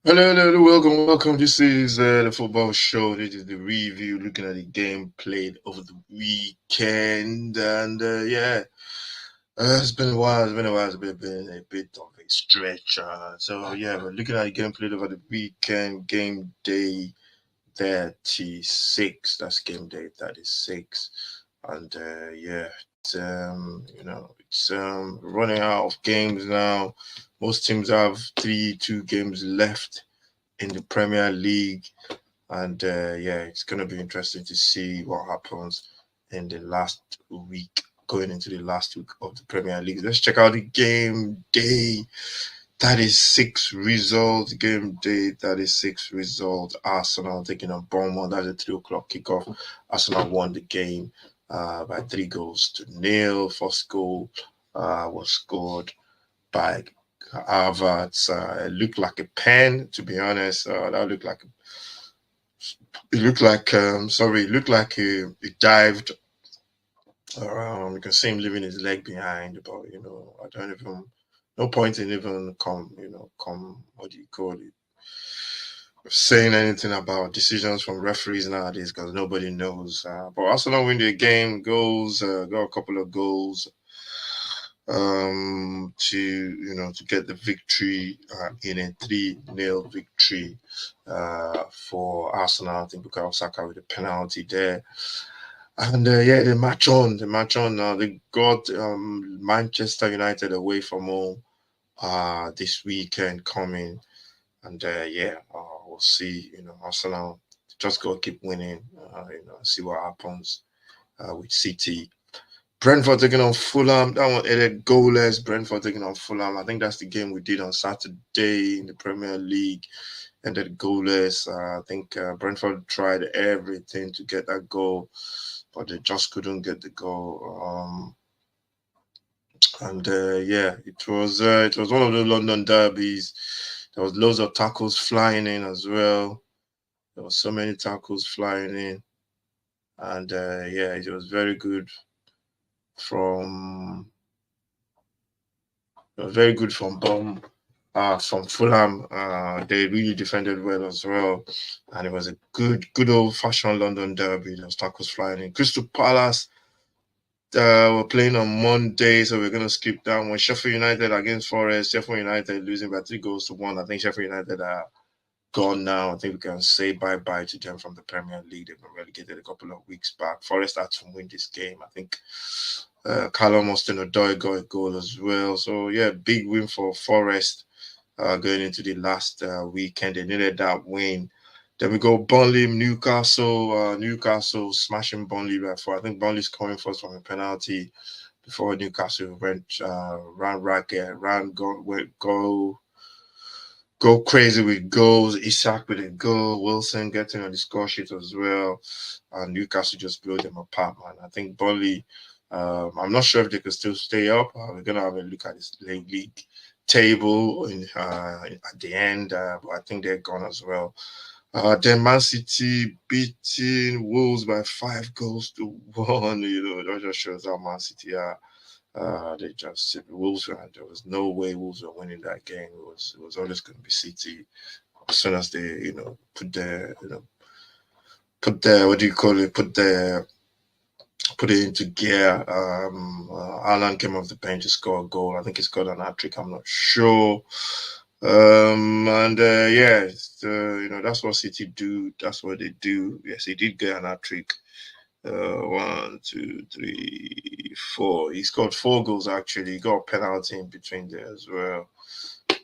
Hello, welcome. This is the football show. This is the review, looking at the game played over the weekend, and it's been a while. It's been a bit of a stretch. We're looking at the game played over the weekend. Game day 36. That's game day 36, and it's running out of games now. Most teams have two games left in the Premier League, and it's going to be interesting to see what happens in the last week, going into the last week of the Premier League. Let's check out the game day 36 results. Game day 36 results. Arsenal taking on Bournemouth. That's a 3 o'clock kickoff. Arsenal won the game by 3 goals to nil. First goal was scored by Havertz. It looked like a pen, to be honest. That looked like it looked like he dived around. You can see him leaving his leg behind, but I don't even. No point in even come. What do you call it? Saying anything about decisions from referees nowadays because nobody knows. But Arsenal win the game. Got a couple of goals to get the victory in a 3-0 victory for Arsenal. I think because Saka with a penalty there. And the match on now. They got Manchester United away from home this weekend coming. And we'll see. Arsenal just got to keep winning. See what happens with City. Brentford taking on Fulham. That one ended goalless. Brentford taking on Fulham. I think that's the game we did on Saturday in the Premier League. Ended goalless. I think Brentford tried everything to get that goal, but they just couldn't get the goal. It was one of the London derbies. There was loads of tackles flying in as well. There was so many tackles flying in, and it was very good from from Fulham. They really defended well as well, and it was a good old fashioned London derby. There was tackles flying in. Crystal Palace we're playing on Monday, so we're gonna skip that one. Sheffield United against Forest. Sheffield United losing by 3 goals to 1. I think Sheffield United are gone now. I think we can say bye bye to them from the Premier League. They've been relegated a couple of weeks back. Forest had to win this game. I think Callum Austin-Odoi got a goal as well. So yeah, big win for Forest going into the last weekend. They needed that win. Then we go Burnley, Newcastle. Newcastle smashing Burnley by 4. I think Burnley's coming first from a penalty before Newcastle ran ragged, go crazy with goals. Isak with a goal. Wilson getting on the score sheet as well. And Newcastle just blew them apart, man. I think Burnley. I'm not sure if they could still stay up. We're gonna have a look at this league table at the end, but I think they're gone as well. Then Man City beating Wolves by 5 goals to 1. That just shows how Man City are. They just Wolves. There was no way Wolves were winning that game. It was always going to be City. As soon as they put their what do you call it? Put it into gear. Alan came off the bench to score a goal. I think he scored an hat trick. I'm not sure. That's what City do. That's what they do. Yes, he did get an hat trick. 1, 2, 3, 4. He scored 4 goals actually. He got a penalty in between there as well.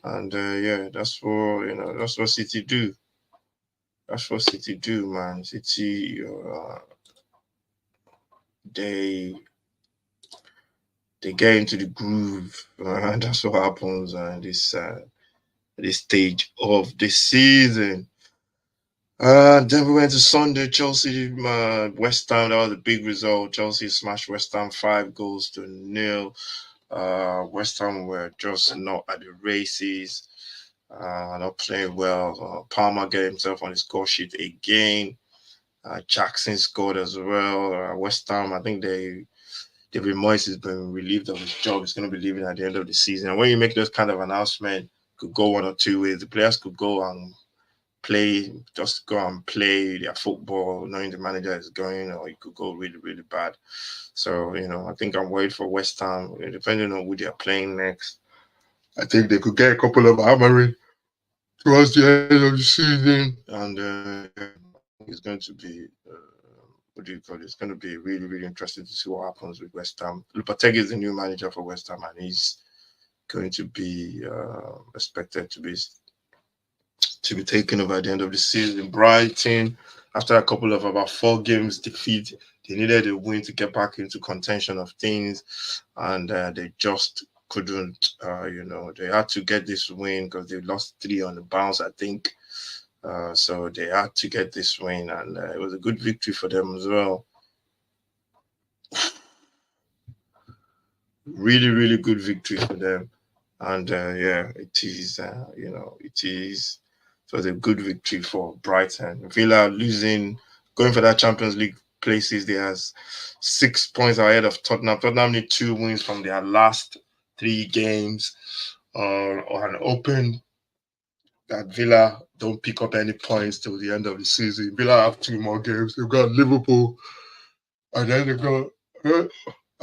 And that's what City do. That's what City do, man. City, they they get into the groove. That's what happens this stage of the season. Then we went to Sunday, Chelsea, West Ham. That was a big result. Chelsea smashed West Ham 5 goals to 0. West Ham were just not at the races, not playing well. Palmer got himself on the score sheet again. Jackson scored as well. West Ham, I think David Moyes has been relieved of his job. He's going to be leaving at the end of the season. And when you make those kind of announcements, could go one or two ways. The players could go and play, just go and play their football, knowing the manager is going, or it could go really, really bad. So, I think I'm worried for West Ham, depending on who they're playing next. I think they could get a couple of hammering towards the end of the season, and I think it's going to be what do you call it? It's going to be really, really interesting to see what happens with West Ham. Lopetegui is the new manager for West Ham, and he's going to be expected to be taken over at the end of the season. Brighton, after a couple of about 4 games defeat, they needed a win to get back into contention of things, and they just couldn't. They had to get this win because they lost 3 on the bounce, I think. So they had to get this win, and it was a good victory for them as well. Really, really good victory for them. And it is, it is. It was a good victory for Brighton. Villa losing, going for that Champions League places. They have 6 points ahead of Tottenham. Tottenham need 2 wins from their last 3 games, or an open that Villa don't pick up any points till the end of the season. Villa have 2 more games. They've got Liverpool, and then they've got I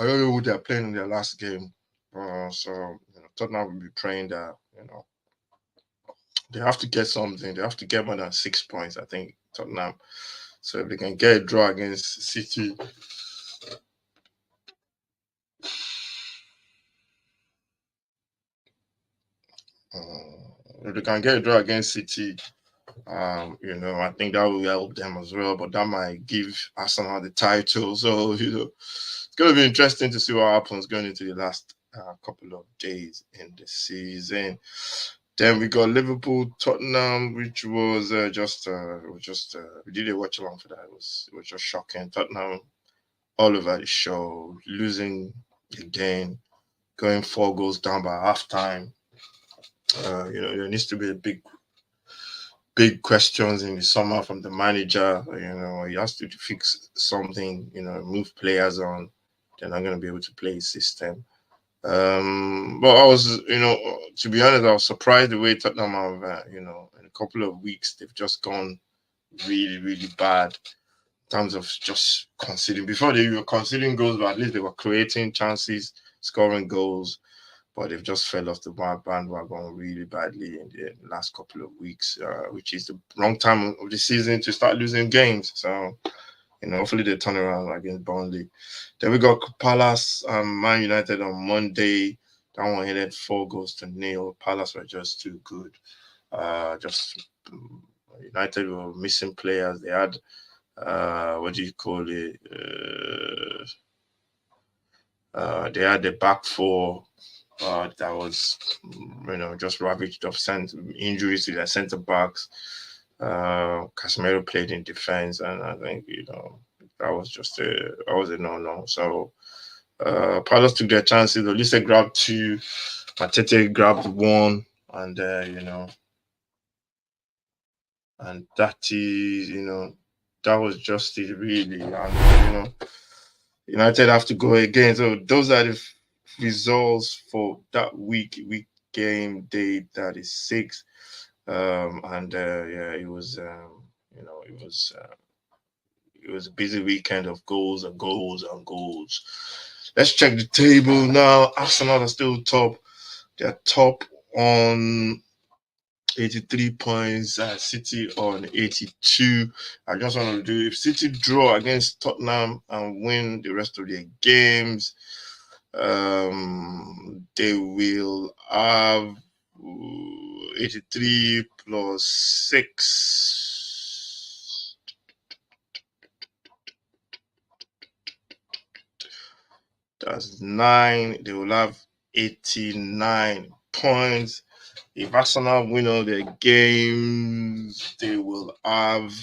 don't know who they're playing in their last game. So Tottenham will be praying that they have to get something. They have to get more than 6 points, I think, Tottenham. So if they can get a draw against City, if they can get a draw against City, I think that will help them as well. But that might give Arsenal the title. So it's going to be interesting to see what happens going into the last couple of days in the season. Then we got Liverpool, Tottenham, which was we did a watch along for that. It was just shocking. Tottenham all over the show, losing again, going 4 goals down by halftime. There needs to be a big questions in the summer from the manager. He has to fix something. Move players on. They're not going to be able to play his system. But I was, to be honest, I was surprised the way Tottenham have, in a couple of weeks, they've just gone really, really bad in terms of just conceding. Before they were conceding goals, but at least they were creating chances, scoring goals. But they've just fell off the bandwagon really badly in the last couple of weeks, which is the wrong time of the season to start losing games. So, hopefully they turn around against Burnley. Then we got Palace and Man United on Monday. That one headed 4 goals to 0. Palace were just too good. United were missing players. They had what do you call it? They had the back 4 that was just ravaged of injuries to their centre backs. Casemiro played in defense, and I think that was a no. So Palace took their chances. Olise grabbed 2, Matete grabbed 1, and and that is that was just it really, and United have to go again. So those are the results for that week game day, that is 6. And it was it was a busy weekend of goals and goals and goals. Let's check the table now. Arsenal are still top. They're top on 83 points. City on 82. I just want to do, if City draw against Tottenham and win the rest of their games, they will have 83 plus 6. That's 9. They will have 89 points. If Arsenal win all their games, they will have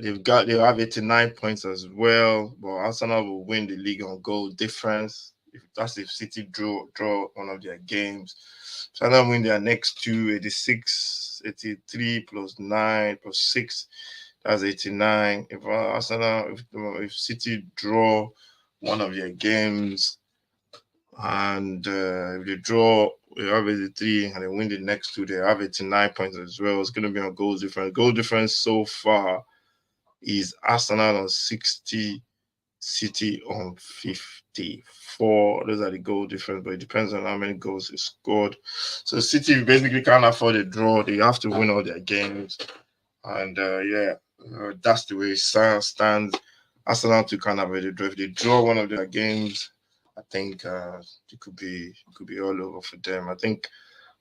they'll have 89 points as well. But Arsenal will win the league on goal difference. If City draw one of their games. Arsenal win their next 2, 86, 83 plus 9 plus 6. That's 89. If City draw one of their games, And if they draw, they have 83, and they win the next two, they have 89 points as well. It's going to be on goal difference. Goal difference so far is Arsenal on 60, City on 54. Those are the goal difference, but it depends on how many goals they scored. So City basically can't afford a draw. They have to win all their games. And that's the way it stands. Arsenal to kind of a draw. If they draw one of their games, I think it could be all over for them. I think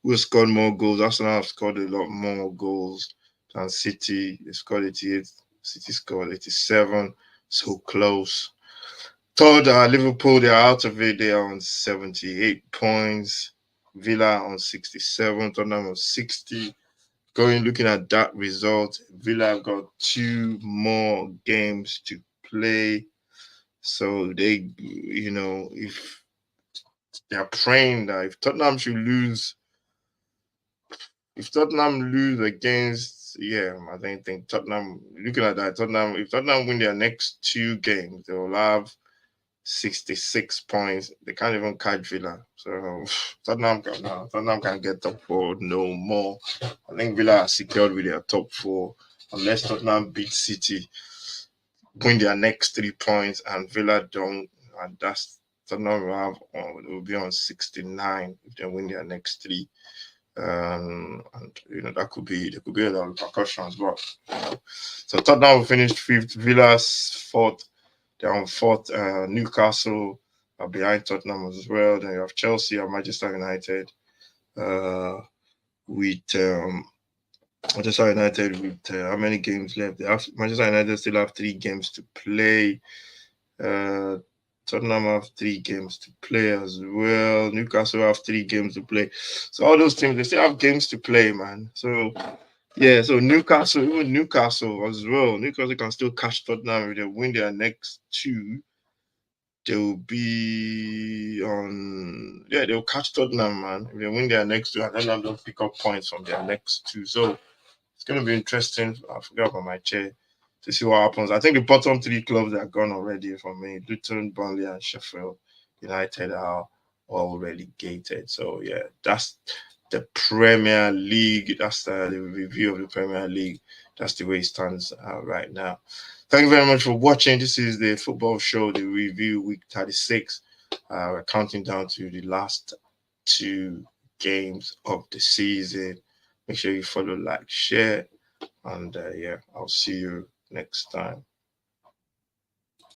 we scored more goals. Arsenal have scored a lot more goals than City. They scored 88. City scored 87. So close. Third, Liverpool, they're out of it. They are on 78 points. Villa on 67. Tottenham on 60. Looking at that result, Villa have got 2 more games to play. So they, if they're praying that if Tottenham lose against, I don't think Tottenham, looking at that, if Tottenham win their next 2 games, they will have 66 points. They can't even catch Villa. So Tottenham can get top 4 no more. I think Villa are secured with their top 4 unless Tottenham beat City, win their next 3 points, and Villa don't. And that's Tottenham will be on 69 if they win their next 3. And that could be a lot of repercussions. But so Tottenham will finish 5th, Villa's 4th. They're on 4th. Newcastle are behind Tottenham as well. Then you have Chelsea and Manchester United with Manchester United with how many games left? Manchester United still have 3 games to play. Tottenham have 3 games to play as well. Newcastle have 3 games to play. So all those teams, they still have games to play, man. So so even Newcastle as well. Newcastle can still catch Tottenham if they win their next 2. They'll be on. They'll catch Tottenham, man. If they win their next 2, and Tottenham don't pick up points from their next 2. So it's going to be interesting. I forgot about my chair to see what happens. I think the bottom 3 clubs are gone already for me. Luton, Burnley, and Sheffield United are all relegated. So that's the Premier League. That's the review of the Premier League. That's the way it stands right now. Thank you very much for watching. This is the football show, the review week 36. We're counting down to the last 2 games of the season. Make sure you follow, like, share, and I'll see you next time.